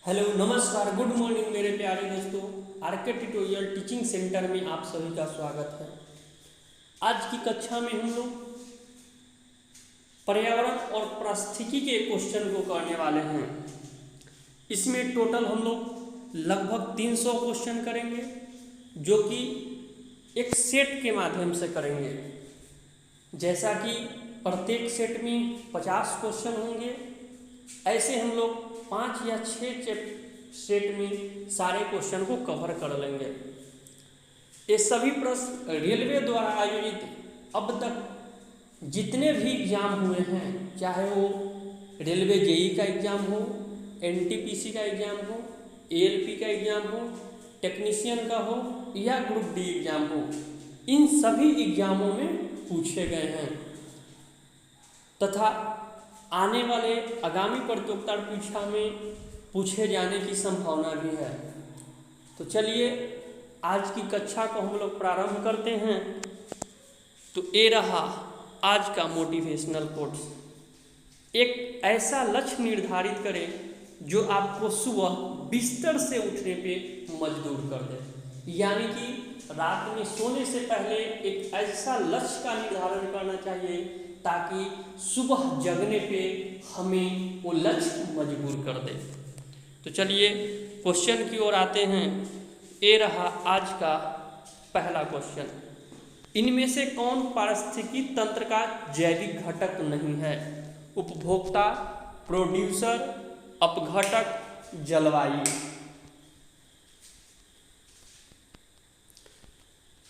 Hello नमस्कार good morning मेरे प्यारे दोस्तों। आरके ट्यूटोरियल टीचिंग सेंटर में आप सभी का स्वागत है। आज की कक्षा में हम लोग पर्यावरण और पारिस्थितिकी के क्वेश्चन को करने वाले हैं। इसमें टोटल हम लोग लगभग 300 क्वेश्चन करेंगे, जो कि एक सेट के माध्यम से करेंगे। जैसा कि प्रत्येक सेट में 50 क्वेश्चन होंगे, ऐसे हम लोग 5 या 6 सेट में सारे क्वेश्चन को कवर कर लेंगे। ये सभी प्रश्न रेलवे द्वारा आयोजित अब तक जितने भी एग्जाम हुए हैं, चाहे वो रेलवे जेई का एग्ज़ाम हो, एनटीपीसी का एग्ज़ाम हो, एएलपी का एग्ज़ाम हो, टेक्नीशियन का हो या ग्रुप डी एग्ज़ाम हो, इन सभी एग्जामों में पूछे गए हैं तथा आने वाले आगामी प्रतियोगिता परीक्षा में पूछे जाने की संभावना भी है। तो चलिए आज की कक्षा को हम लोग प्रारंभ करते हैं। तो ये रहा आज का मोटिवेशनल कोट्स। एक ऐसा लक्ष्य निर्धारित करें जो आपको सुबह बिस्तर से उठने पे मजबूर कर दे। यानी कि रात में सोने से पहले एक ऐसा लक्ष्य का निर्धारण करना चाहिए ताकि सुबह जगने पे हमें वो लक्ष्य मजबूर कर दे। तो चलिए क्वेश्चन की ओर आते हैं। ये रहा आज का पहला क्वेश्चन। इनमें से कौन पारिस्थितिकी तंत्र का जैविक घटक नहीं है? उपभोक्ता, प्रोड्यूसर, अपघटक, जलवायु।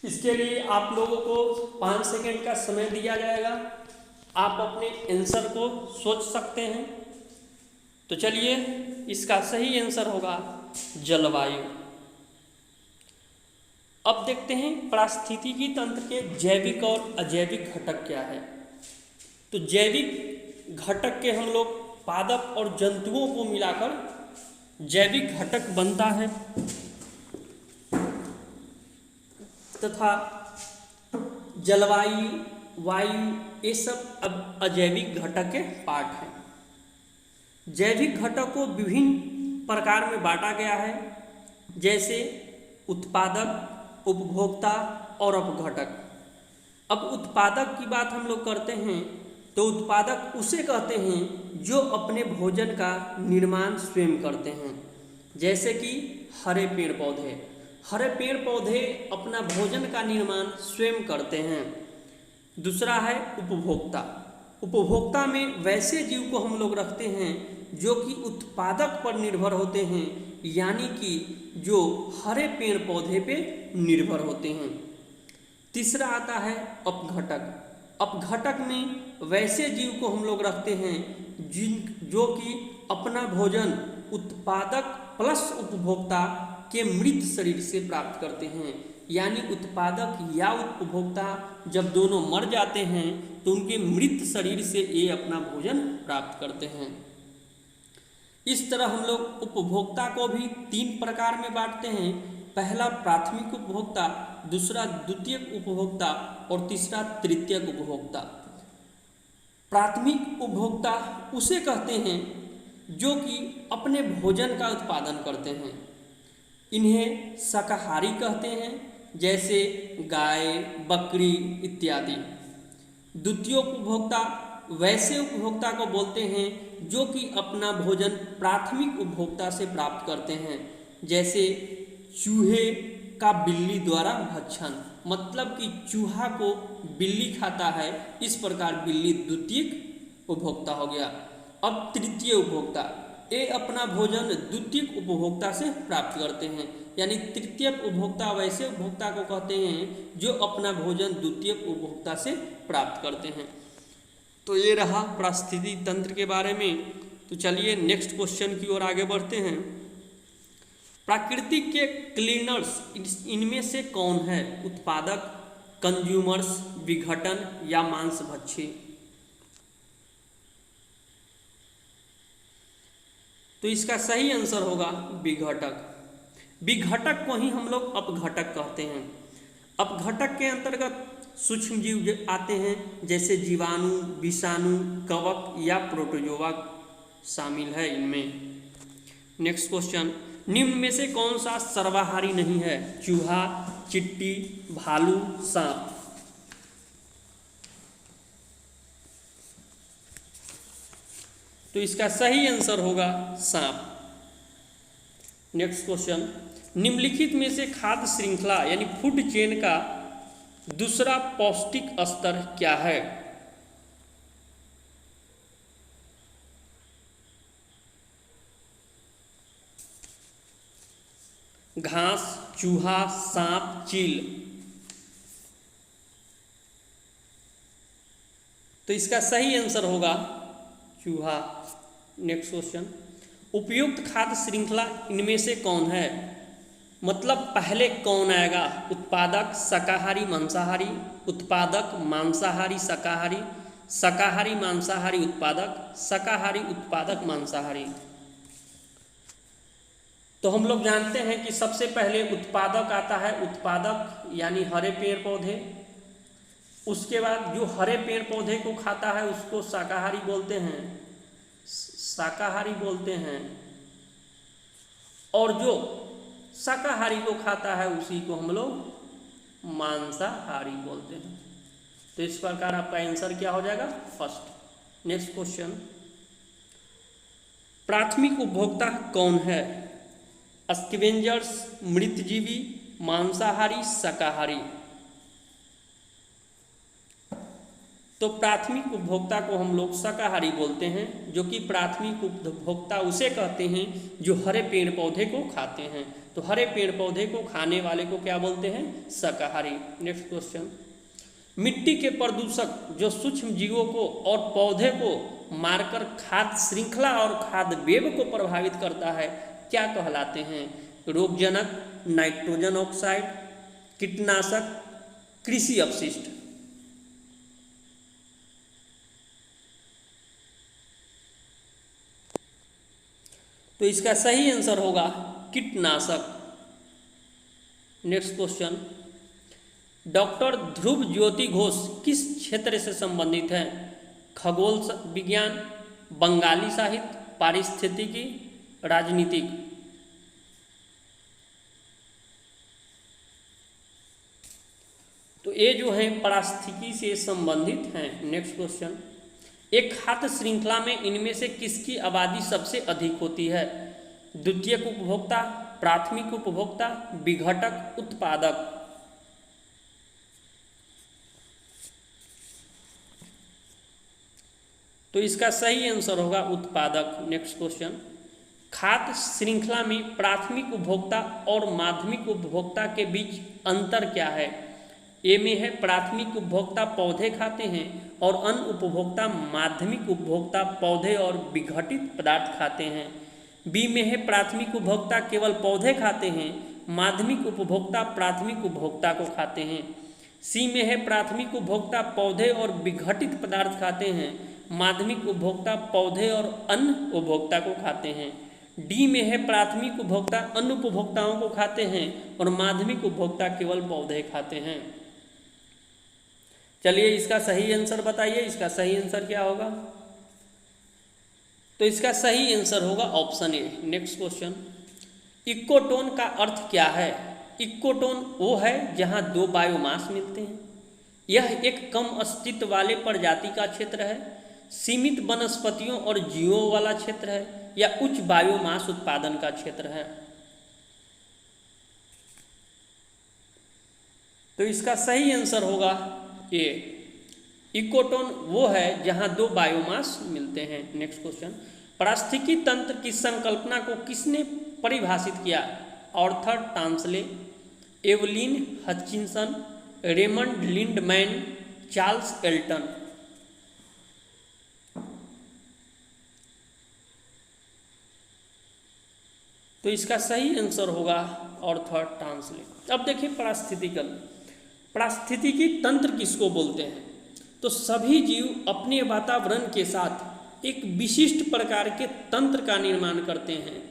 इसके लिए आप लोगों को 5 सेकंड का समय दिया जाएगा। आप अपने आंसर को सोच सकते हैं। तो चलिए इसका सही आंसर होगा जलवायु। अब देखते हैं पारिस्थितिकी तंत्र के जैविक और अजैविक घटक क्या है। तो जैविक घटक के हम लोग पादप और जंतुओं को मिलाकर जैविक घटक बनता है तथा जलवायु, वायु, ये सब अजैविक घटक के पार्ट हैं। जैविक घटक को विभिन्न प्रकार में बांटा गया है, जैसे उत्पादक, उपभोक्ता और अपघटक। अब उत्पादक की बात हम लोग करते हैं तो उत्पादक उसे कहते हैं जो अपने भोजन का निर्माण स्वयं करते हैं। जैसे कि हरे पेड़ पौधे। हरे पेड़ पौधे अपना भोजन का निर्माण स्वयं करते हैं। दूसरा है उपभोक्ता। उपभोक्ता में वैसे जीव को हम लोग रखते हैं जो कि उत्पादक पर निर्भर होते हैं, यानी कि जो हरे पेड़ पौधे पे निर्भर होते हैं। तीसरा आता है अपघटक। अपघटक में वैसे जीव को हम लोग रखते हैं जो कि अपना भोजन उत्पादक प्लस उपभोक्ता के मृत शरीर से प्राप्त करते हैं। यानी उत्पादक या उपभोक्ता जब दोनों मर जाते हैं तो उनके मृत शरीर से ये अपना भोजन प्राप्त करते हैं। इस तरह हम लोग उपभोक्ता को भी 3 प्रकार में बांटते हैं। पहला प्राथमिक उपभोक्ता, दूसरा द्वितीयक उपभोक्ता और तीसरा तृतीयक उपभोक्ता। प्राथमिक उपभोक्ता उसे कहते हैं जो कि अपने भोजन का उत्पादन करते हैं। इन्हें शाकाहारी कहते हैं, जैसे गाय, बकरी इत्यादि। द्वितीय उपभोक्ता वैसे उपभोक्ता को बोलते हैं जो कि अपना भोजन प्राथमिक उपभोक्ता से प्राप्त करते हैं, जैसे चूहे का बिल्ली द्वारा भक्षण। मतलब कि चूहा को बिल्ली खाता है, इस प्रकार बिल्ली द्वितीयक उपभोक्ता हो गया। अब तृतीय उपभोक्ता, ये अपना भोजन द्वितीयक उपभोक्ता से प्राप्त करते हैं। यानी तृतीयक उपभोक्ता वैसे उपभोक्ता को कहते हैं जो अपना भोजन द्वितीयक उपभोक्ता से प्राप्त करते हैं। तो ये रहा पारिस्थितिकी तंत्र के बारे में। तो चलिए नेक्स्ट क्वेश्चन की ओर आगे बढ़ते हैं। प्राकृतिक के क्लीनर्स इनमें से कौन है? उत्पादक, कंज्यूमर्स, विघटन या मांसभक्षी। तो इसका सही आंसर होगा विघटक। विघटक को ही हम लोग अपघटक कहते हैं। अपघटक के अंतर्गत सूक्ष्म जीव आते हैं, जैसे जीवाणु, विषाणु, कवक या प्रोटोजोआ शामिल है इनमें। नेक्स्ट क्वेश्चन, निम्न में से कौन सा सर्वाहारी नहीं है? चूहा, चिट्टी, भालू, सांप। तो इसका सही आंसर होगा सांप। नेक्स्ट क्वेश्चन, निम्नलिखित में से खाद्य श्रृंखला यानी फूड चेन का दूसरा पौष्टिक स्तर क्या है? घास, चूहा, सांप, चील। तो इसका सही आंसर होगा चूहा। नेक्स्ट क्वेश्चन, उपयुक्त खाद्य श्रृंखला इनमें से कौन है? मतलब पहले कौन आएगा? उत्पादक, शाकाहारी, मांसाहारी, उत्पादक, मांसाहारी, शाकाहारी, शाकाहारी, मांसाहारी, उत्पादक, शाकाहारी, उत्पादक, मांसाहारी। तो हम लोग जानते हैं कि सबसे पहले उत्पादक आता है, उत्पादक यानी हरे पेड़ पौधे। उसके बाद जो हरे पेड़ पौधे को खाता है उसको शाकाहारी बोलते हैं, शाकाहारी बोलते हैं। और जो शाकाहारी को खाता है उसी को हम लोग मांसाहारी बोलते हैं। तो इस प्रकार आपका आंसर क्या हो जाएगा? फर्स्ट। नेक्स्ट क्वेश्चन, प्राथमिक उपभोक्ता कौन है? स्कैवेंजर्स, मृतजीवी, मांसाहारी, शाकाहारी। तो प्राथमिक उपभोक्ता को हम लोग शाकाहारी बोलते हैं, जो कि प्राथमिक उपभोक्ता उसे कहते हैं जो हरे पेड़ पौधे को खाते हैं। तो हरे पेड़ पौधे को खाने वाले को क्या बोलते हैं? शाकाहारी। नेक्स्ट क्वेश्चन, मिट्टी के प्रदूषक जो सूक्ष्म जीवों को और पौधे को मारकर खाद्य श्रृंखला और खाद्य वेब को प्रभावित करता है, क्या कहलाते हैं? रोगजनक, नाइट्रोजन ऑक्साइड, कीटनाशक, कृषि अपशिष्ट। तो इसका सही आंसर होगा कीटनाशक। नेक्स्ट क्वेश्चन, डॉक्टर ध्रुव ज्योति घोष किस क्षेत्र से संबंधित हैं? खगोल विज्ञान, बंगाली साहित्य, पारिस्थितिकी, राजनीतिक। तो ये जो है पारिस्थितिकी से संबंधित हैं। नेक्स्ट क्वेश्चन, एक खाद्य श्रृंखला में इनमें से किसकी आबादी सबसे अधिक होती है? द्वितीयक उपभोक्ता, प्राथमिक उपभोक्ता, विघटक, उत्पादक। तो इसका सही आंसर होगा उत्पादक। नेक्स्ट क्वेश्चन, खाद्य श्रृंखला में प्राथमिक उपभोक्ता और माध्यमिक उपभोक्ता के बीच अंतर क्या है? ए में है प्राथमिक उपभोक्ता पौधे खाते हैं और अन्य उपभोक्ता माध्यमिक उपभोक्ता पौधे और विघटित पदार्थ खाते हैं। बी में है प्राथमिक उपभोक्ता केवल पौधे खाते हैं, माध्यमिक उपभोक्ता प्राथमिक उपभोक्ता को खाते हैं। सी में है प्राथमिक उपभोक्ता पौधे और विघटित पदार्थ खाते हैं, माध्यमिक उपभोक्ता पौधे और अन्य उपभोक्ता को खाते हैं। डी में है प्राथमिक उपभोक्ता अन्य उपभोक्ताओं को खाते हैं और माध्यमिक उपभोक्ता केवल पौधे खाते हैं। चलिए इसका सही आंसर बताइए, इसका सही आंसर क्या होगा? तो इसका सही आंसर होगा option A. Next question, ecotone का अर्थ क्या है? इकोटोन वो है जहां दो बायोमास मिलते हैं। यह एक कम अस्तित्व वाले प्रजाति का क्षेत्र है, सीमित वनस्पतियों और जीवों वाला क्षेत्र है, या उच्च बायोमास उत्पादन का क्षेत्र है। तो इसका सही आंसर होगा ए। इकोटोन वो है जहां दो बायोमास मिलते हैं। नेक्स्ट क्वेश्चन, पारिस्थितिकी तंत्र की संकल्पना को किसने परिभाषित किया? Arthur Tansley, Evelyn Hutchinson, Raymond Lindeman, Charles Elton. तो इसका सही आंसर होगा आर्थर टांसले। अब देखिए पारिस्थितिकी तंत्र किसको बोलते हैं? तो सभी जीव अपने वातावरण के साथ एक विशिष्ट प्रकार के तंत्र का निर्माण करते हैं,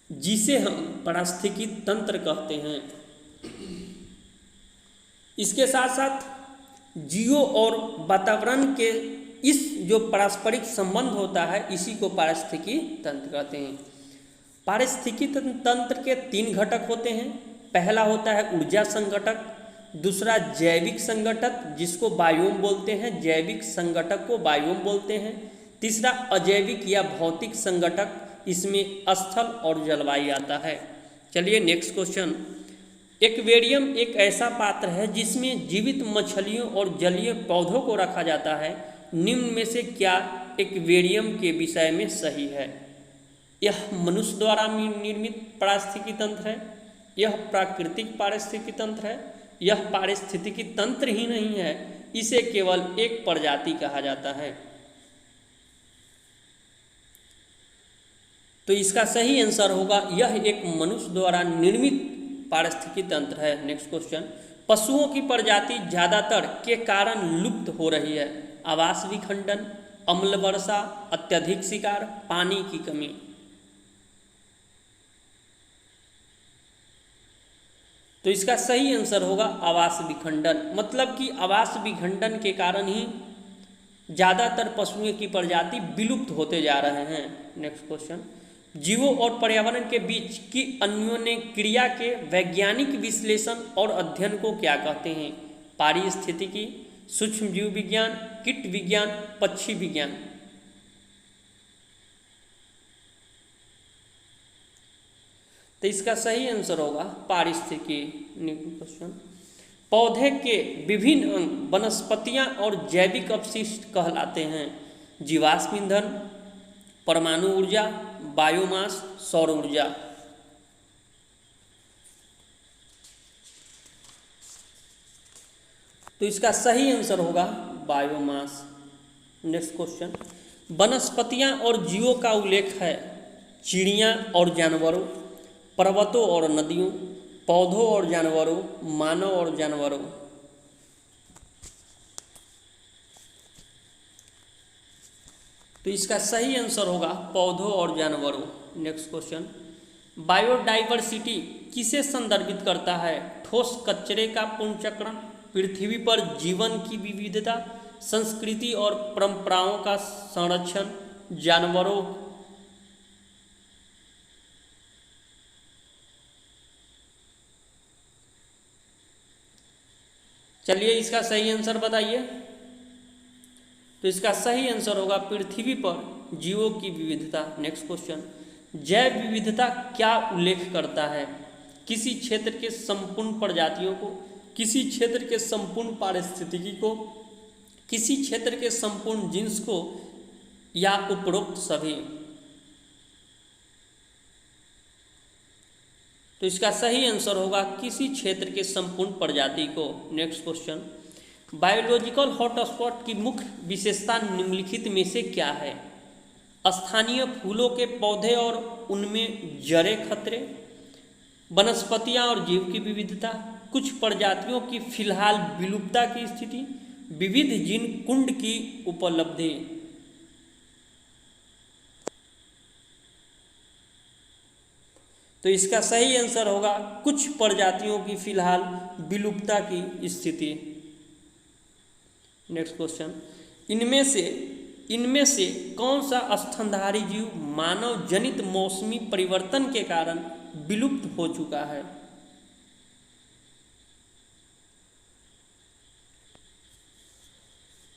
जिसे हम पारिस्थितिकी तंत्र कहते हैं। इसके साथ साथ जीवों और वातावरण के इस जो पारस्परिक संबंध होता है, इसी को पारिस्थितिकी तंत्र कहते हैं। पारिस्थितिकी तंत्र के 3 घटक होते हैं। पहला होता है ऊर्जा संघटक, दूसरा जैविक संगठक जिसको बायोम बोलते हैं, जैविक संगठक को बायोम बोलते हैं, तीसरा अजैविक या भौतिक संगठक, इसमें स्थल और जलवायु आता है। चलिए नेक्स्ट क्वेश्चन। एक्वेरियम एक ऐसा पात्र है जिसमें जीवित मछलियों और जलीय पौधों को रखा जाता है। निम्न में से क्या एक्वेरियम के विषय में सही है? यह मनुष्य द्वारा निर्मित पारिस्थितिकी तंत्र है, यह प्राकृतिक पारिस्थितिकी तंत्र है, यह पारिस्थितिकी तंत्र ही नहीं है, इसे केवल एक प्रजाति कहा जाता है। तो इसका सही आंसर होगा यह एक मनुष्य द्वारा निर्मित पारिस्थितिकी तंत्र है। Next question. पशुओं की प्रजाति ज्यादातर के कारण लुप्त हो रही है? आवास विखंडन, अम्ल वर्षा, अत्यधिक शिकार, पानी की कमी। तो इसका सही आंसर होगा आवास विखंडन, मतलब कि आवास विखंडन के कारण ही ज़्यादातर पशुओं की प्रजाति विलुप्त होते जा रहे हैं। Next question. जीवों और पर्यावरण के बीच की अन्योन्य क्रिया के वैज्ञानिक विश्लेषण और अध्ययन को क्या कहते हैं? पारिस्थितिकी, सूक्ष्म जीव विज्ञान, कीट विज्ञान, पक्षी विज्ञान। तो इसका सही आंसर होगा पारिस्थितिकी। क्वेश्चन। पौधे के विभिन्न अंग वनस्पतियां और जैविक अपशिष्ट कहलाते हैं? जीवाश्म ईंधन, परमाणु ऊर्जा, बायोमास, सौर ऊर्जा। तो इसका सही आंसर होगा बायोमास। Next question. वनस्पतियां और जीवों का उल्लेख है? चिड़िया और जानवरों, पर्वतों और नदियों, पौधों और जानवरों, मानव और जानवरों। तो इसका सही आंसर होगा पौधों और जानवरों। Next question. बायोडाइवर्सिटी किसे संदर्भित करता है? ठोस कचरे का पुनर्चक्रण, पृथ्वी पर जीवन की विविधता, संस्कृति और परंपराओं का संरक्षण, जानवरों। चलिए इसका सही आंसर बताइए। तो इसका सही आंसर होगा पृथ्वी पर जीवों की विविधता। Next question. जैव विविधता क्या उल्लेख करता है? किसी क्षेत्र के संपूर्ण प्रजातियों को, किसी क्षेत्र के संपूर्ण पारिस्थितिकी को, किसी क्षेत्र के संपूर्ण जीन्स को, या उपरोक्त सभी। तो इसका सही आंसर होगा किसी क्षेत्र के संपूर्ण प्रजाति को। Next question. बायोलॉजिकल हॉटस्पॉट की मुख्य विशेषता निम्नलिखित में से क्या है? स्थानीय फूलों के पौधे और उनमें जड़ें खतरे, वनस्पतियां और जीव की विविधता, कुछ प्रजातियों की फिलहाल विलुप्तता की स्थिति, विविध जीन कुंड की उपलब्धि। तो इसका सही आंसर होगा कुछ प्रजातियों की फिलहाल विलुप्तता की स्थिति। Next question. इनमें से कौन सा स्तनधारी जीव मानव जनित मौसमी परिवर्तन के कारण विलुप्त हो चुका है?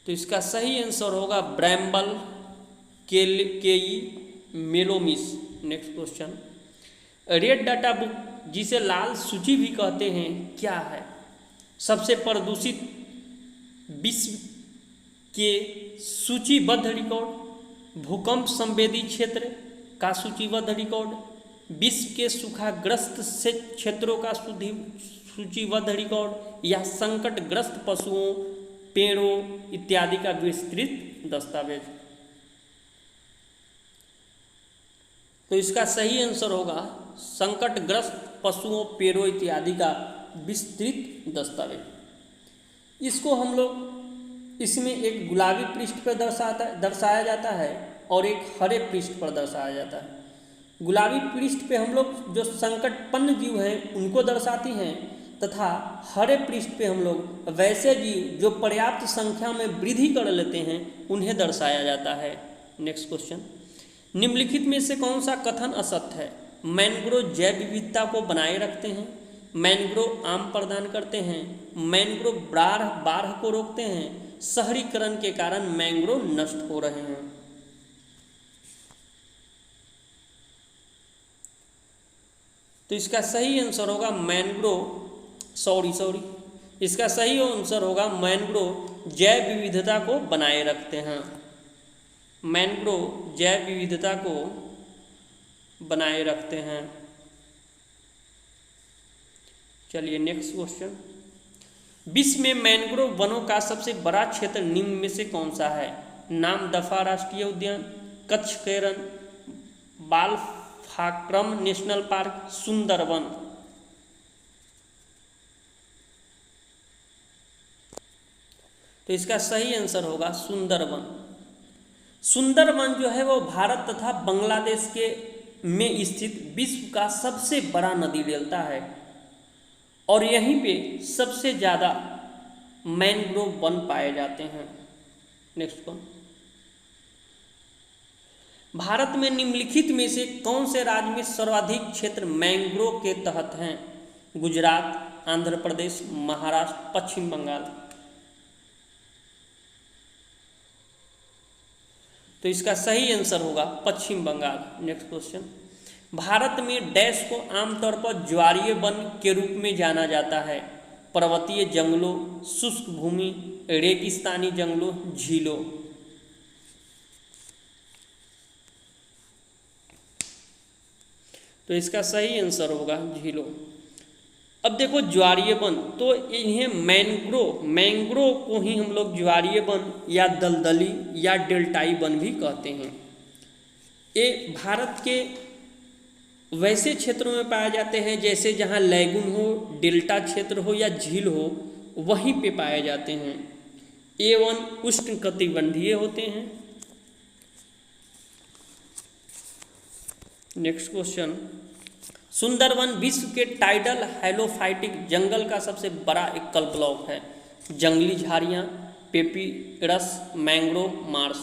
तो इसका सही आंसर होगा Bramble Cay melomys. Next question. Red data book जिसे लाल सूची भी कहते हैं क्या है? सबसे प्रदूषित विश्व के सूचीबद्ध रिकॉर्ड, भूकंप संवेदी क्षेत्र का सूचीबद्ध रिकॉर्ड, विश्व के सूखाग्रस्त से क्षेत्रों का सूचीबद्ध रिकॉर्ड, या संकटग्रस्त पशुओं, पेड़ों इत्यादि का विस्तृत दस्तावेज। तो इसका सही आंसर होगा संकटग्रस्त पशुओं, पेड़ों इत्यादि का विस्तृत दस्तावेज। इसको हम लोग इसमें एक गुलाबी पृष्ठ पर दर्शाया जाता है और एक हरे पृष्ठ पर दर्शाया जाता है। गुलाबी पृष्ठ पे हम लोग जो संकटपन्न जीव हैं उनको दर्शाती हैं, तथा हरे पृष्ठ पे हम लोग वैसे जीव जो पर्याप्त संख्या में वृद्धि कर लेते हैं उन्हें दर्शाया जाता है। Next question. निम्नलिखित में से कौन सा कथन असत्य है? मैंग्रोव जैव विविधता को बनाए रखते हैं, मैंग्रोव आम प्रदान करते हैं, मैंग्रोव बाढ़ को रोकते हैं, शहरीकरण के कारण मैंग्रोव नष्ट हो रहे हैं। तो इसका सही आंसर होगा इसका सही आंसर होगा मैंग्रोव जैव विविधता को बनाए रखते हैं। मैंग्रोव जैव विविधता को बनाए रखते हैं। चलिए नेक्स्ट क्वेश्चन, विश्व में मैंग्रोव वनों का सबसे बड़ा क्षेत्र निम्न में से कौन सा है? नाम दफा राष्ट्रीय उद्यान, कच्छ केरन, बालफाक्रम नेशनल पार्क, सुंदरवन। तो इसका सही आंसर होगा सुंदरवन। सुंदरवन जो है वो भारत तथा बांग्लादेश के में स्थित विश्व का सबसे बड़ा नदी डेल्टा है और यहीं पे सबसे ज़्यादा मैंग्रोव वन पाए जाते हैं। नेक्स्ट वन, भारत में निम्नलिखित में से कौन से राज्य में सर्वाधिक क्षेत्र मैंग्रोव के तहत हैं? गुजरात, आंध्र प्रदेश, महाराष्ट्र, पश्चिम बंगाल। तो इसका सही आंसर होगा पश्चिम बंगाल। नेक्स्ट क्वेश्चन, भारत में डैश को आमतौर पर ज्वारीय वन के रूप में जाना जाता है? पर्वतीय जंगलों, शुष्क भूमि, रेगिस्तानी जंगलों, झीलों। तो इसका सही आंसर होगा झीलों। अब देखो ज्वारीय वन, तो इन्हें मैंग्रोव को ही हम लोग ज्वारीय वन या दलदली या डेल्टाई वन भी कहते हैं। ये भारत के वैसे क्षेत्रों में पाए जाते हैं जैसे जहाँ लैगून हो, डेल्टा क्षेत्र हो या झील हो, वहीं पे पाए जाते हैं। एवन उष्णकटिबंधीय होते हैं। नेक्स्ट क्वेश्चन, सुंदरवन विश्व के टाइडल हैलोफाइटिक जंगल का सबसे बड़ा एकल ब्लॉक है? जंगली झाड़ियाँ, पेपिरस, मैंग्रोव, मार्श।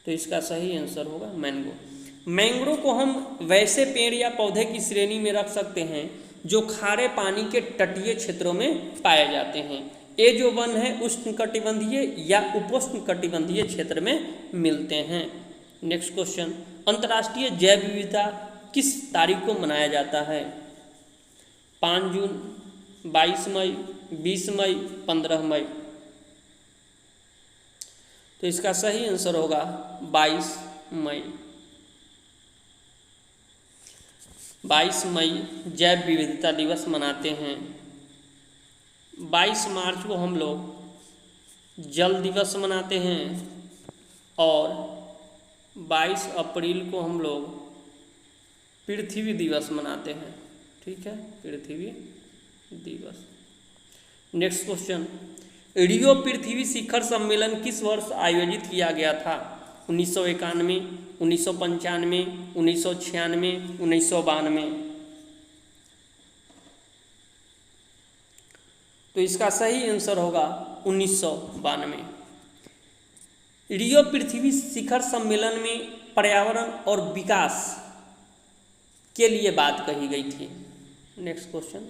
तो इसका सही आंसर होगा मैंग्रोव। मैंग्रोव को हम वैसे पेड़ या पौधे की श्रेणी में रख सकते हैं जो खारे पानी के तटीय क्षेत्रों में पाए जाते हैं। ये जो वन है उष्णकटिबंधीय या उपोष्णकटिबंधीय क्षेत्र में मिलते हैं। नेक्स्ट क्वेश्चन, अंतर्राष्ट्रीय जैव विविधता किस तारीख को मनाया जाता है? 5 जून, 22 मई, 20 मई, 15 मई। तो इसका सही आंसर होगा 22 मई। 22 मई जैव विविधता दिवस मनाते हैं। 22 मार्च को हम लोग जल दिवस मनाते हैं और 22 अप्रैल को हम लोग पृथ्वी दिवस मनाते हैं। ठीक है, पृथ्वी दिवस। नेक्स्ट क्वेश्चन, रियो पृथ्वी शिखर सम्मेलन किस वर्ष आयोजित किया गया था? 1991, 1995, 1996, 1992। तो इसका सही आंसर होगा 1992। रियो पृथ्वी शिखर सम्मेलन में पर्यावरण और विकास के लिए बात कही गई थी। नेक्स्ट क्वेश्चन,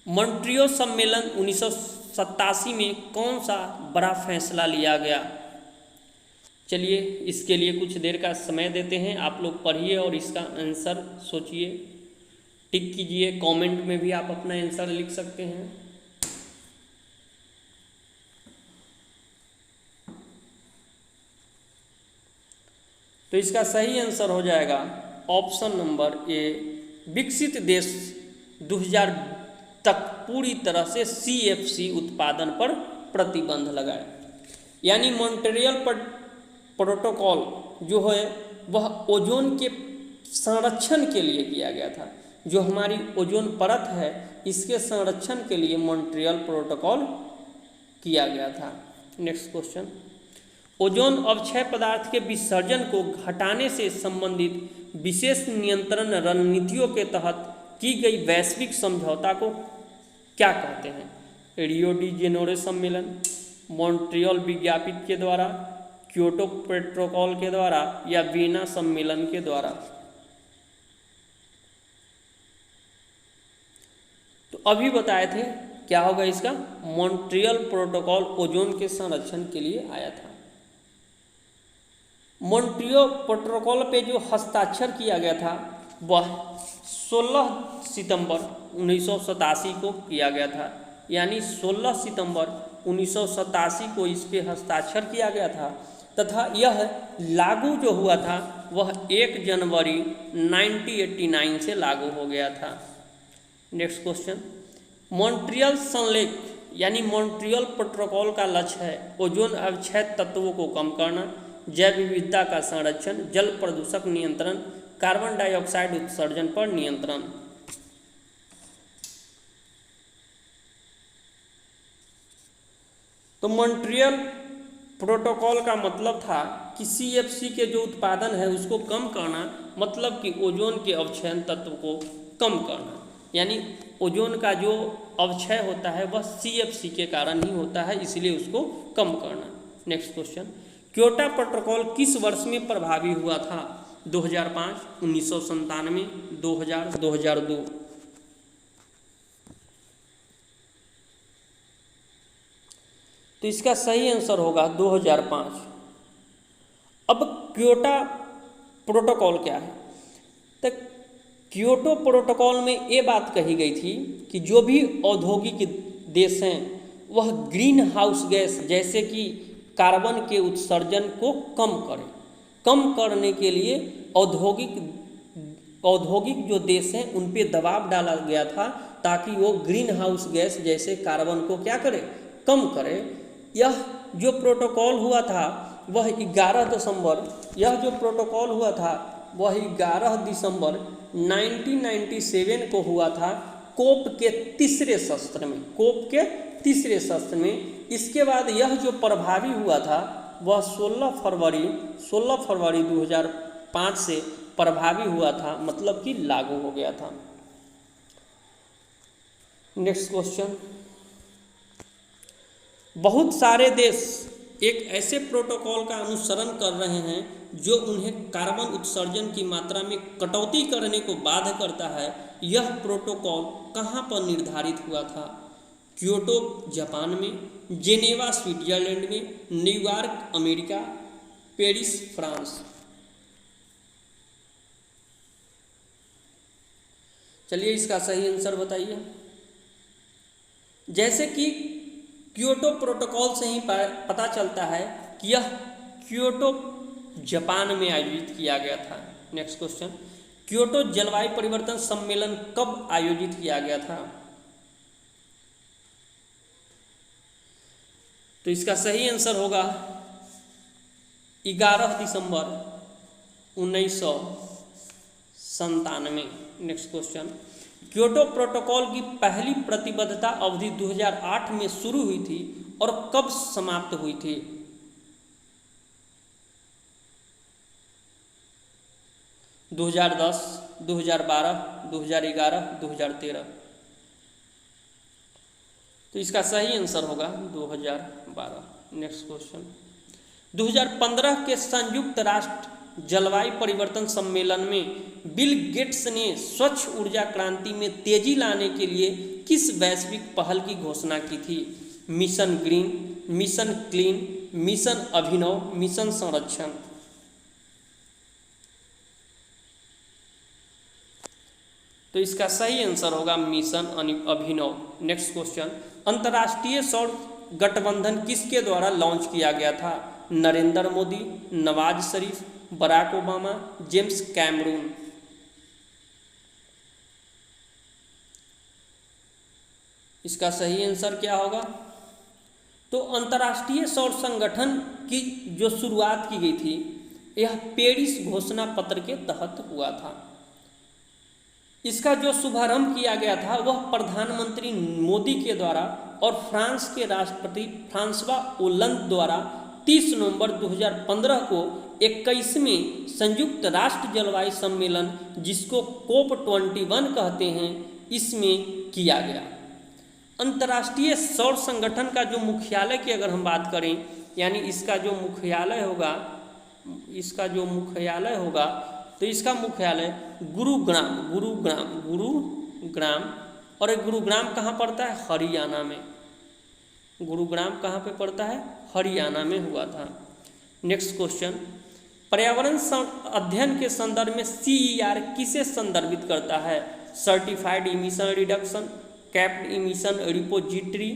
मॉन्ट्रियल सम्मेलन 1987 में कौन सा बड़ा फैसला लिया गया? चलिए इसके लिए कुछ देर का समय देते हैं, आप लोग पढ़िए और इसका आंसर सोचिए, टिक कीजिए। कमेंट में भी आप अपना आंसर लिख सकते हैं। तो इसका सही आंसर हो जाएगा ऑप्शन नंबर ए, विकसित देश 2000 तक पूरी तरह से CFC उत्पादन पर प्रतिबंध लगाए। यानी मॉन्ट्रियल प्रोटोकॉल जो है वह ओजोन के संरक्षण के लिए किया गया था। जो हमारी ओजोन परत है इसके संरक्षण के लिए मॉन्ट्रियल प्रोटोकॉल किया गया था। नेक्स्ट क्वेश्चन, ओजोन अवक्षय पदार्थ के विसर्जन को घटाने से संबंधित विशेष नियंत्रण रणनीतियों के तहत की गई वैश्विक समझौता को क्या कहते हैं? रियो डी जेनेरो सम्मेलन, मॉन्ट्रियल विज्ञापित के द्वारा, क्योटो प्रोटोकॉल के द्वारा या वीना सम्मेलन के द्वारा। तो अभी बताए थे क्या होगा इसका, मॉन्ट्रियल प्रोटोकॉल ओजोन के संरक्षण के लिए आया था। मॉन्ट्रियल प्रोटोकॉल पे जो हस्ताक्षर किया गया था वह 16 सितंबर 1987 को किया गया था, यानी 16 सितंबर 1987 को इस पे हस्ताक्षर किया गया था तथा यह लागू जो हुआ था वह 1 जनवरी 1989 से लागू हो गया था। नेक्स्ट क्वेश्चन, मॉन्ट्रियल संलेख यानी मॉन्ट्रियल प्रोटोकॉल का लक्ष्य है ओजोन अवक्षय तत्वों को कम करना, जैव विविधता का संरक्षण, जल प्रदूषक नियंत्रण, कार्बन डाइऑक्साइड उत्सर्जन पर नियंत्रण। तो मॉन्ट्रियल प्रोटोकॉल का मतलब था कि CFC के जो उत्पादन है उसको कम करना, मतलब कि ओजोन के अवक्षय तत्व को कम करना, यानी ओजोन का जो अवक्षय होता है वह CFC के कारण ही होता है, इसलिए उसको कम करना। नेक्स्ट क्वेश्चन, क्योटो प्रोटोकॉल किस वर्ष में प्रभावी हुआ था? 2005, 1997, 2000, 2002। तो इसका सही आंसर होगा 2005। अब क्योटो प्रोटोकॉल क्या है? तो क्योटो प्रोटोकॉल में ये बात कही गई थी कि जो भी औद्योगिक देश हैं वह ग्रीन हाउस गैस जैसे कि कार्बन के उत्सर्जन को कम करें। कम करने के लिए औद्योगिक जो देश हैं उन पे दबाव डाला गया था ताकि वो ग्रीन हाउस गैस जैसे कार्बन को क्या करे, कम करे। यह जो प्रोटोकॉल हुआ था वह 11 दिसंबर 1997 को हुआ था कोप के तीसरे सत्र में। इसके बाद यह जो प्रभावी हुआ था वह 16 फरवरी 2005 से प्रभावी हुआ था, मतलब कि लागू हो गया था। नेक्स्ट क्वेश्चन, बहुत सारे देश एक ऐसे प्रोटोकॉल का अनुसरण कर रहे हैं जो उन्हें कार्बन उत्सर्जन की मात्रा में कटौती करने को बाध्य करता है। यह प्रोटोकॉल कहाँ पर निर्धारित हुआ था? क्योटो जापान में, जेनेवा स्विट्जरलैंड में, न्यूयॉर्क अमेरिका, पेरिस फ्रांस। चलिए इसका सही आंसर बताइए। जैसे कि क्योटो प्रोटोकॉल से ही पता चलता है कि यह क्योटो जापान में आयोजित किया गया था। नेक्स्ट क्वेश्चन, क्योटो जलवायु परिवर्तन सम्मेलन कब आयोजित किया गया था? तो इसका सही आंसर होगा 11 दिसंबर 1997। नेक्स्ट क्वेश्चन, क्योटो प्रोटोकॉल की पहली प्रतिबद्धता अवधि 2008 में शुरू हुई थी और कब समाप्त हुई थी? – 2010, 2012, 2011, 2013। तो इसका सही आंसर होगा 2012। नेक्स्ट क्वेश्चन, 2015 के संयुक्त राष्ट्र जलवायु परिवर्तन सम्मेलन में बिल गेट्स ने स्वच्छ ऊर्जा क्रांति में तेजी लाने के लिए किस वैश्विक पहल की घोषणा की थी? Mission green, mission clean, mission Abhinav, mission संरक्षण। तो इसका सही आंसर होगा मिशन अभिनव। नेक्स्ट क्वेश्चन, अंतर्राष्ट्रीय सौर गठबंधन किसके द्वारा लॉन्च किया गया था? Narendra Modi, Nawaz Sharif, Barack Obama, James Cameron. इसका सही आंसर क्या होगा? तो अंतर्राष्ट्रीय सौर संगठन की जो शुरुआत की गई थी यह पेरिस घोषणा पत्र के तहत हुआ था। इसका जो शुभारंभ किया गया था वह प्रधानमंत्री मोदी के द्वारा और फ्रांस के राष्ट्रपति फ्रांसवा ओलंद द्वारा 30 नवंबर 2015 को 21वें संयुक्त राष्ट्र जलवायु सम्मेलन जिसको COP21 कहते हैं इसमें किया गया। अंतर्राष्ट्रीय सौर संगठन का जो मुख्यालय की अगर हम बात करें यानी इसका जो मुख्यालय होगा, तो इसका मुख्यालय गुरुग्राम, और ये गुरुग्राम कहाँ पड़ता है? हरियाणा में। गुरुग्राम कहाँ पे पड़ता है? हरियाणा में हुआ था। नेक्स्ट क्वेश्चन, पर्यावरण अध्ययन के संदर्भ में CER किसे संदर्भित करता है? Certified emission reduction, capped emission repository,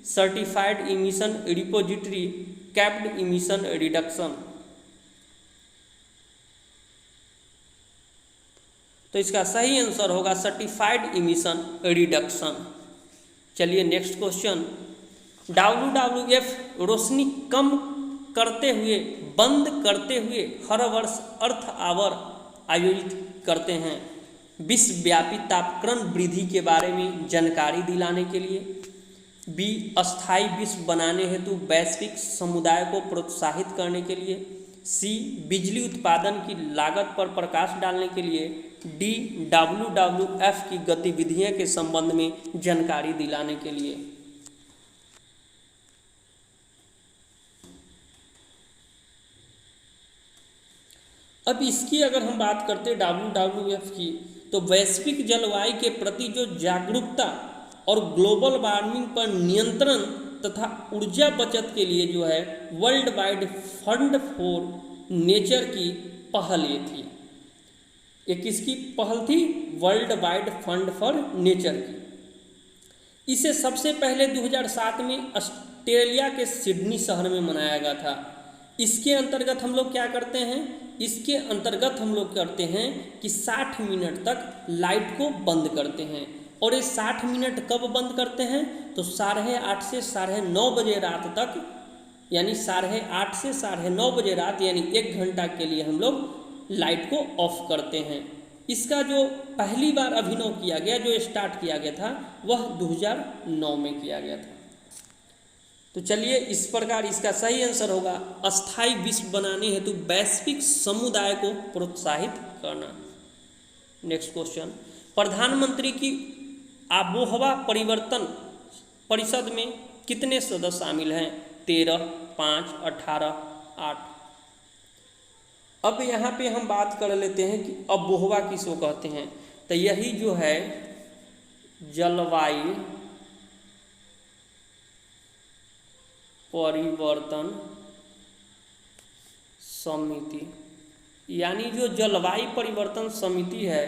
certified emission repository, capped emission reduction. तो इसका सही आंसर होगा सर्टिफाइड इमिशन रिडक्शन। चलिए नेक्स्ट क्वेश्चन, WWF रोशनी कम करते हुए, बंद करते हुए हर वर्ष अर्थ आवर आयोजित करते हैं विश्वव्यापी तापक्रम वृद्धि के बारे में जानकारी दिलाने के लिए। B, अस्थायी विश्व बनाने हेतु वैश्विक समुदाय को प्रोत्साहित करने के लिए। C, बिजली उत्पादन की लागत पर प्रकाश डालने के लिए। D, WWF की गतिविधियों के संबंध में जानकारी दिलाने के लिए। अब इसकी अगर हम बात करते हैं WWF की, तो वैश्विक जलवायु के प्रति जो जागरूकता और ग्लोबल वार्मिंग पर नियंत्रण तथा ऊर्जा बचत के लिए जो है world wide fund for nature की पहल ये थी। ये किसकी पहल थी? World wide fund for nature की। इसे सबसे पहले 2007 में ऑस्ट्रेलिया के सिडनी शहर में मनाया गया था। इसके अंतर्गत हम लोग क्या करते हैं? इसके अंतर्गत हम लोग करते हैं कि 60 मिनट तक लाइट को बंद करते हैं। और ये 60 मिनट कब बंद करते हैं? तो 8:30 से 9:30 बजे रात तक, यानी 8:30 से 9:30 बजे रात, यानी 1 घंटा के लिए हम लोग लाइट को ऑफ करते हैं। इसका जो पहली बार अभिनव किया गया, जो स्टार्ट किया गया था, वह 2009 में किया गया था। तो चलिए इस प्रकार इसका सही आंसर होगा अस्थायी विश्व बनाने हेतु वैश्विक समुदाय को प्रोत्साहित करना। नेक्स्ट क्वेश्चन, प्रधानमंत्री की आबोहवा परिवर्तन परिषद में कितने सदस्य शामिल हैं? 13, 5, 18, 8। अब यहाँ पे हम बात कर लेते हैं कि आबोहवा किसको कहते हैं। तो यही जो है जलवायु परिवर्तन समिति, यानी जो जलवायु परिवर्तन समिति है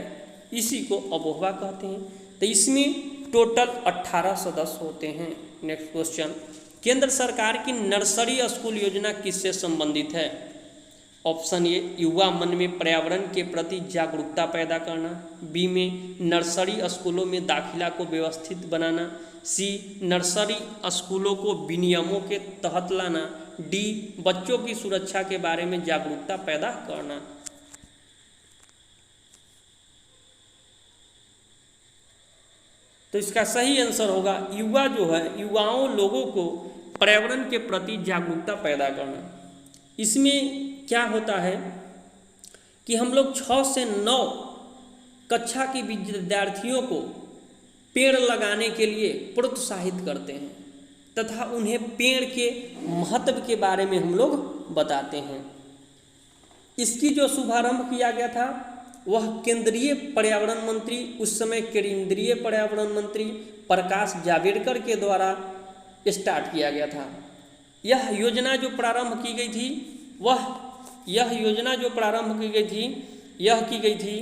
इसी को आबोहवा कहते हैं। तो इसमें टोटल 18 सदस्य होते हैं। नेक्स्ट क्वेश्चन, केंद्र सरकार की नर्सरी स्कूल योजना किससे संबंधित है? ऑप्शन ए, युवा मन में पर्यावरण के प्रति जागरूकता पैदा करना। बी में नर्सरी स्कूलों में दाखिला को व्यवस्थित बनाना। सी, नर्सरी स्कूलों को विनियमों के तहत लाना। डी, बच्चों की सुरक्षा के बारे में जागरूकता पैदा करना। तो इसका सही आंसर होगा युवा जो है, युवाओं लोगों को पर्यावरण के प्रति जागरूकता पैदा करना। इसमें क्या होता है कि हम लोग 6 से 9 कक्षा के विद्यार्थियों को पेड़ लगाने के लिए प्रोत्साहित करते हैं तथा उन्हें पेड़ के महत्व के बारे में हम लोग बताते हैं। इसकी जो शुभारंभ किया गया था वह केंद्रीय पर्यावरण मंत्री, उस समय केंद्रीय पर्यावरण मंत्री प्रकाश जावड़ेकर के द्वारा स्टार्ट किया गया था। यह योजना जो प्रारंभ की गई थी यह की गई थी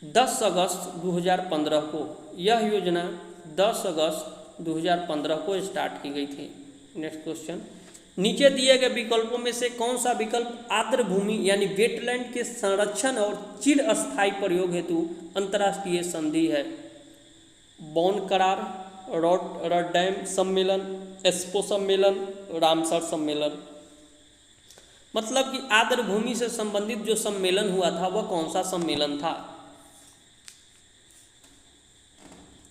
10 अगस्त 2015 को। यह योजना 10 अगस्त 2015 को स्टार्ट की गई थी। नेक्स्ट क्वेश्चन, नीचे दिए गए विकल्पों में से कौन सा विकल्प आर्द्र भूमि यानी वेटलैंड के संरक्षण और चिरस्थायी प्रयोग हेतु अंतर्राष्ट्रीय संधि है? बॉन करार, रॉटरडैम सम्मेलन, एस्पो सम्मेलन, रामसर सम्मेलन। मतलब कि आर्द्र भूमि से संबंधित जो सम्मेलन हुआ था वह कौन सा सम्मेलन था?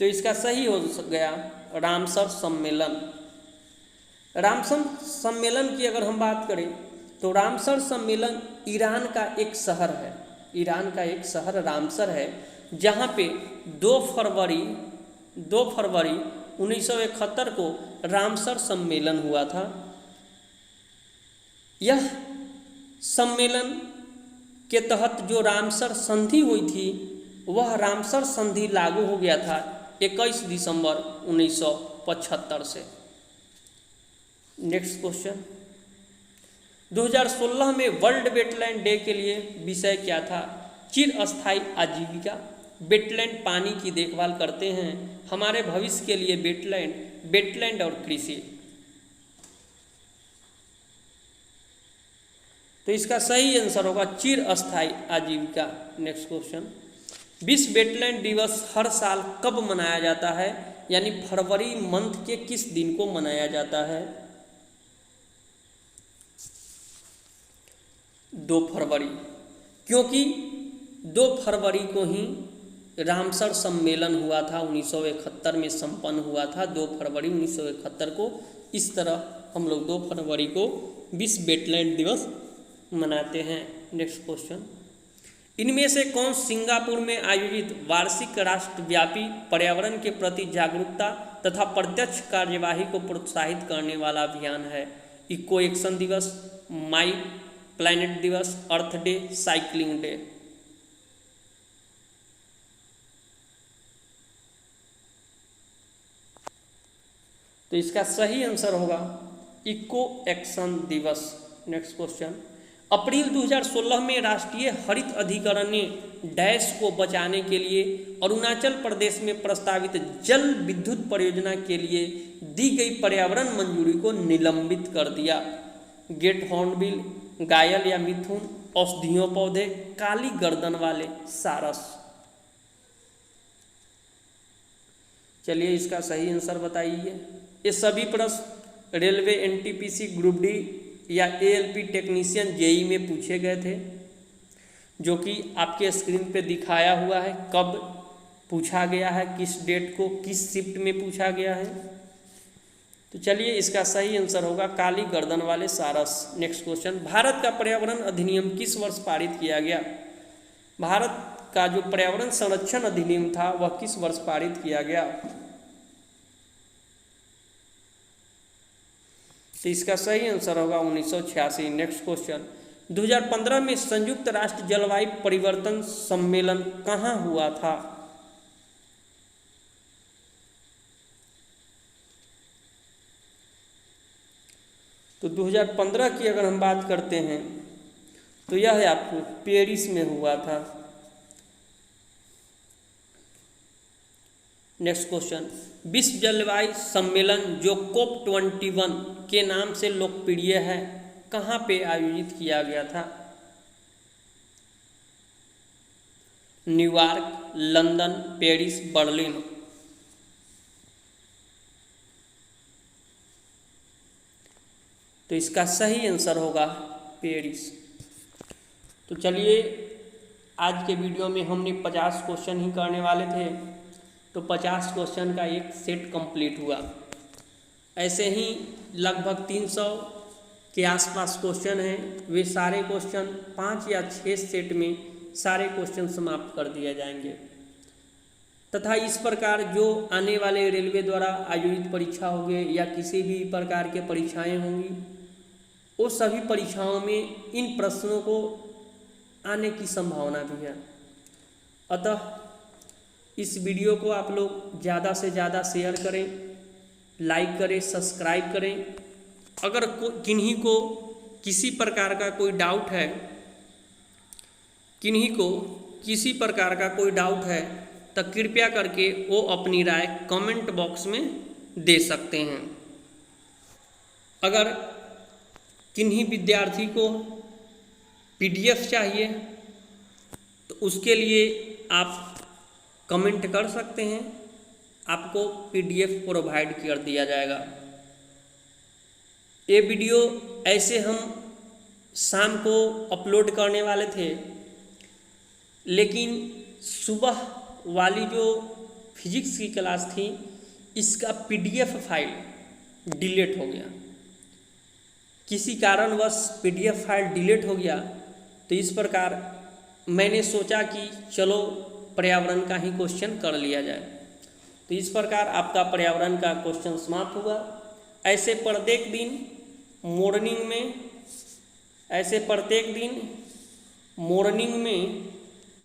तो इसका सही हो गया रामसर सम्मेलन। रामसर सम्मेलन की अगर हम बात करें तो रामसर सम्मेलन ईरान का एक शहर है। ईरान का एक शहर रामसर है, जहाँ पे 2 फरवरी 1971 को रामसर सम्मेलन हुआ था। यह सम्मेलन के तहत जो रामसर संधि हुई थी वह रामसर संधि लागू हो गया था 21 दिसंबर 1975 से। नेक्स्ट क्वेश्चन, 2016 में वर्ल्ड वेटलैंड डे के लिए विषय क्या था? चिरस्थायी आजीविका। वेटलैंड पानी की देखभाल करते हैं, हमारे भविष्य के लिए वेटलैंड और कृषि। तो इसका सही आंसर होगा चिरस्थायी आजीविका। नेक्स्ट क्वेश्चन, विश्व वेटलैंड दिवस हर साल कब मनाया जाता है? यानी फरवरी मंथ के किस दिन को मनाया जाता है? 2 फरवरी, क्योंकि 2 फरवरी को ही रामसर सम्मेलन हुआ था, 1971 में संपन्न हुआ था 2 फरवरी 1971 को। इस तरह हम लोग 2 फरवरी को विश्व वेटलैंड दिवस मनाते हैं। नेक्स्ट क्वेश्चन, इनमें से कौन सिंगापुर में आयोजित वार्षिक राष्ट्रव्यापी पर्यावरण के प्रति जागरूकता तथा प्रत्यक्ष कार्यवाही को प्रोत्साहित करने वाला अभियान है? इको एक्शन दिवस, माई प्लैनेट दिवस, अर्थ डे, साइकिलिंग डे। तो इसका सही आंसर होगा इको एक्शन दिवस। नेक्स्ट क्वेश्चन, अप्रैल 2016 में राष्ट्रीय हरित अधिकरण ने डैश को बचाने के लिए अरुणाचल प्रदेश में प्रस्तावित जल विद्युत परियोजना के लिए दी गई पर्यावरण मंजूरी को निलंबित कर दिया। गेट हॉर्नबिल, घायल या मिथुन, औषधीय पौधे, काली गर्दन वाले सारस। चलिए इसका सही आंसर बताइए। ये सभी प्रश्न रेलवे एनटीपीसी ग्रुप डी या एएलपी टेक्नीशियन जेई में पूछे गए थे, जो कि आपके स्क्रीन पे दिखाया हुआ है कब पूछा गया है, किस डेट को, किस शिफ्ट में पूछा गया है। तो चलिए इसका सही आंसर होगा काली गर्दन वाले सारस। नेक्स्ट क्वेश्चन, भारत का पर्यावरण अधिनियम किस वर्ष पारित किया गया? भारत का जो पर्यावरण संरक्षण अधिनियम था वह किस वर्ष पारित किया गया? तो इसका सही आंसर होगा 1986। नेक्स्ट क्वेश्चन, 2015 में संयुक्त राष्ट्र जलवायु परिवर्तन सम्मेलन कहाँ हुआ था? तो 2015 की अगर हम बात करते हैं तो यह है आपको पेरिस में हुआ था। नेक्स्ट क्वेश्चन, विश्व जलवायु सम्मेलन जो COP21 के नाम से लोकप्रिय है कहाँ पे आयोजित किया गया था? New York, London, Paris, Berlin. तो इसका सही आंसर होगा पेरिस। तो चलिए आज के वीडियो में हमने 50 क्वेश्चन ही करने वाले थे, तो 50 क्वेश्चन का एक सेट कंप्लीट हुआ। ऐसे ही लगभग 300 के आसपास क्वेश्चन हैं, वे सारे क्वेश्चन 5 या 6 सेट में सारे क्वेश्चन समाप्त कर दिए जाएंगे। तथा इस प्रकार जो आने वाले रेलवे द्वारा आयोजित परीक्षा होंगे या किसी भी प्रकार के परीक्षाएं होंगी, वो सभी परीक्षाओं में इन प्रश्नों को आने की संभावना भी है। अतः इस वीडियो को आप लोग ज़्यादा से ज़्यादा शेयर करें, लाइक करें, सब्सक्राइब करें। अगर किन्हीं को किसी प्रकार का कोई डाउट है, किन्हीं को किसी प्रकार का कोई डाउट है तो कृपया करके वो अपनी राय कमेंट बॉक्स में दे सकते हैं। अगर किन्हीं विद्यार्थी को PDF चाहिए तो उसके लिए आप कमेंट कर सकते हैं, आपको PDF प्रोवाइड कर दिया जाएगा। ये वीडियो ऐसे हम शाम को अपलोड करने वाले थे, लेकिन सुबह वाली जो फिजिक्स की क्लास थी इसका PDF फाइल डिलीट हो गया। किसी कारणवश PDF फाइल डिलीट हो गया, तो इस प्रकार मैंने सोचा कि चलो पर्यावरण का ही क्वेश्चन कर लिया जाए। तो इस प्रकार आपका पर्यावरण का क्वेश्चन समाप्त हुआ। ऐसे प्रत्येक दिन मॉर्निंग में ऐसे प्रत्येक दिन मॉर्निंग में